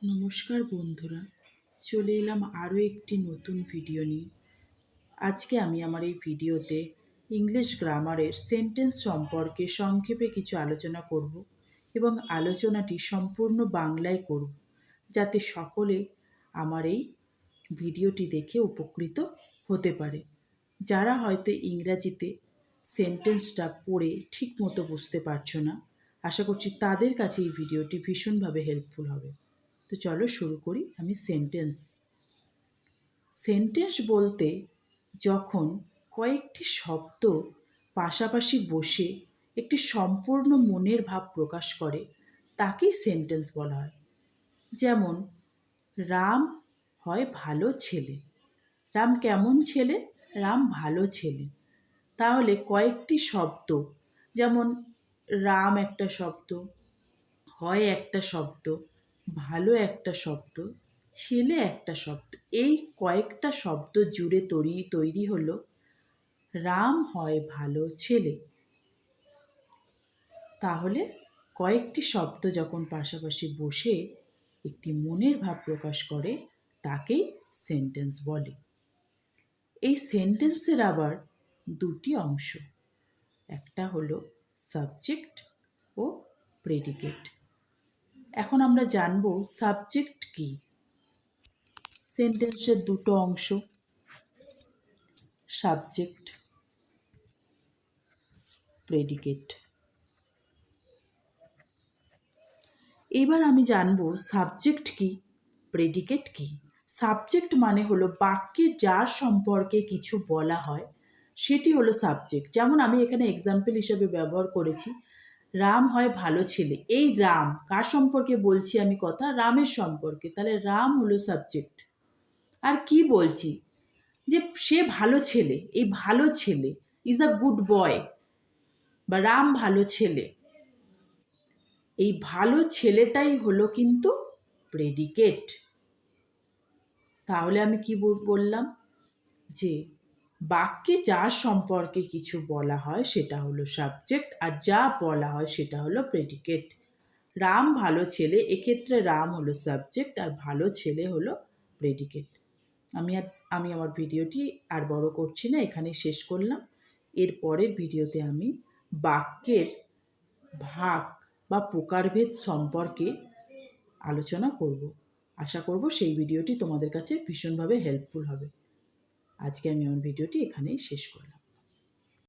নমস্কার বন্ধুরা, চলে এলাম আরও একটি নতুন ভিডিও নিয়ে। আজকে আমি আমার এই ভিডিওতে ইংলিশ গ্রামারের সেন্টেন্স সম্পর্কে সংক্ষেপে কিছু আলোচনা করব এবং আলোচনাটি সম্পূর্ণ বাংলায় করব, যাতে সকলে আমার এই ভিডিওটি দেখে উপকৃত হতে পারে। যারা হয়তো ইংরাজিতে সেন্টেন্সটা পড়ে ঠিক মতো বুঝতে পারছো না, আশা করছি তাদের কাছে এই ভিডিওটি ভীষণভাবে হেল্পফুল হবে। তো চলো শুরু করি। সেন্টেন্স বলতে যখন কয়েকটি শব্দ পাশাপাশি বসে একটি সম্পূর্ণ মনের ভাব প্রকাশ করে, তাকেই সেন্টেন্স বলা হয়। যেমন, রাম হয় ভালো ছেলে। রাম কেমন ছেলে? রাম ভালো ছেলে। তাহলে কয়েকটি শব্দ, যেমন রাম একটা শব্দ, হয় একটা শব্দ, ভালো একটা শব্দ, ছেলে একটা শব্দ, এই কয়েকটা শব্দ জুড়ে তৈরি হলো রাম হয় ভালো ছেলে। তাহলে কয়েকটি শব্দ যখন পাশাপাশি বসে একটি মনের ভাব প্রকাশ করে, তাকেই সেন্টেন্স বলে। এই সেন্টেন্সের আবার দুটি অংশ, একটা হলো সাবজেক্ট ও প্রেডিকেট। এখন আমরা জানব সাবজেক্ট কি। সেন্টেন্সের দুটো অংশ, সাবজেক্ট, প্রেডিকেট। এবার আমি জানব সাবজেক্ট কি, প্রেডিকেট কি। সাবজেক্ট মানে হলো বাক্যে যার সম্পর্কে কিছু বলা হয় সেটি হলো সাবজেক্ট। যেমন আমি এখানে এক্সাম্পল হিসেবে ব্যবহার করেছি, রাম হয় ভালো ছেলে। এই রাম কার সম্পর্কে বলছি আমি কথা? রামের সম্পর্কে। তাহলে রাম হলো সাবজেক্ট। আর কি বলছি? যে সে ভালো ছেলে, এই ভালো ছেলে ইজ আ গুড বয়, বা রাম ভালো ছেলে, এই ভালো ছেলেটাই হলো কিন্তু প্রেডিকেট। তাহলে আমি কি বললাম? যে বাক্যে যার সম্পর্কে কিছু বলা হয় সেটা হলো সাবজেক্ট, আর যা বলা হয় সেটা হলো প্রেডিকেট। রাম ভালো ছেলে, এক্ষেত্রে রাম হলো সাবজেক্ট আর ভালো ছেলে হলো প্রেডিকেট। আমি আমার ভিডিওটি আর বড় করছি না, এখানেই শেষ করলাম। এর পরের ভিডিওতে আমি বাক্যের ভাগ বা প্রকারভেদ সম্পর্কে আলোচনা করব। আশা করব সেই ভিডিওটি তোমাদের কাছে ভীষণভাবে হেল্পফুল হবে। আজকে আমি আমার ভিডিওটি এখানেই শেষ করলাম।